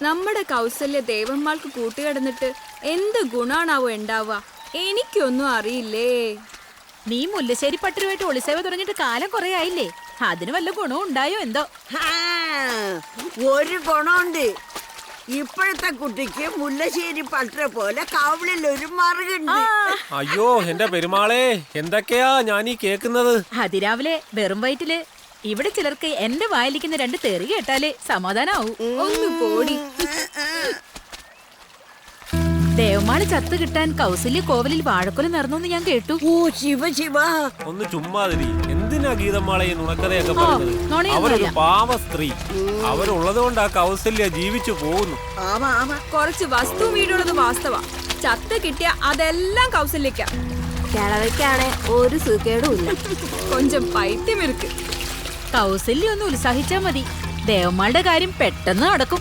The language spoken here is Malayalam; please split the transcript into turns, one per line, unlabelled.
നമ്മുടെ കൗസല്യ ദേവന്മാർക്ക് കൂട്ടുകിടന്നിട്ട് എന്ത് ഗുണാണാവോ ഉണ്ടാവുക? എനിക്കൊന്നും അറിയില്ലേ.
നീ മുല്ലശ്ശേരി പട്ടരുമായിട്ട് ഒളിസേവ തുടങ്ങിയിട്ട് കാലം കുറെ ആയില്ലേ? അതിന് വല്ല ഗുണവും ഉണ്ടായോ എന്തോ?
ഒരു ഗുണമുണ്ട്. ഇപ്പോഴത്തെ കുട്ടിക്ക് മുല്ലശ്ശേരി പട്ടര പോലെ കവിളിൽ ഒരു മറുകുണ്ട്.
അയ്യോ എന്റെ പെരുമാളെ, എന്തൊക്കെയാ ഞാനീ കേക്കുന്നത്?
അതിരാവിലെ വെറും വയറ്റില് ഇവിടെ ചിലർക്ക് എന്റെ വായിലിരിക്കുന്ന 2 തെറി കേട്ടാലേ സമാധാനാവൂ.
ഒന്ന് പോടി.
ദേവമാള് ചത്ത് കിട്ടാൻ കൗസല്യ കോവലിൽ വാഴക്കൊല നടന്നു ഞാൻ കേട്ടു.
ഓ ശിവ ശിവ.
ഒന്ന് ചുമ്മാതിരി. എന്തിനാ ഗീതമാളെ ഈ നുണക്കഥയൊക്കെ പറഞ്ഞത്?
നുണയൊന്നുമല്ല.
അവരൊരു പാവ സ്ത്രീ. അവരുള്ളത് കൊണ്ട് ആ കൗസല്യ ജീവിച്ചു പോകുന്നു.
കുറച്ച് വസ്തു വീടുള്ളത് വാസ്തവ. ചത്ത് കിട്ടിയ അതെല്ലാം കൗസല്യക്ക.
കിളവയ്ക്കാണെ ഒരു സുഖേടും ഇല്ല.
കൊഞ്ചം പൈത്യം ഇருக்கு.
കൗസല്യ ഒന്ന് ഉത്സാഹിച്ചാ മതി. ദേവമാളുടെ കാര്യം പെട്ടെന്ന് നടക്കും.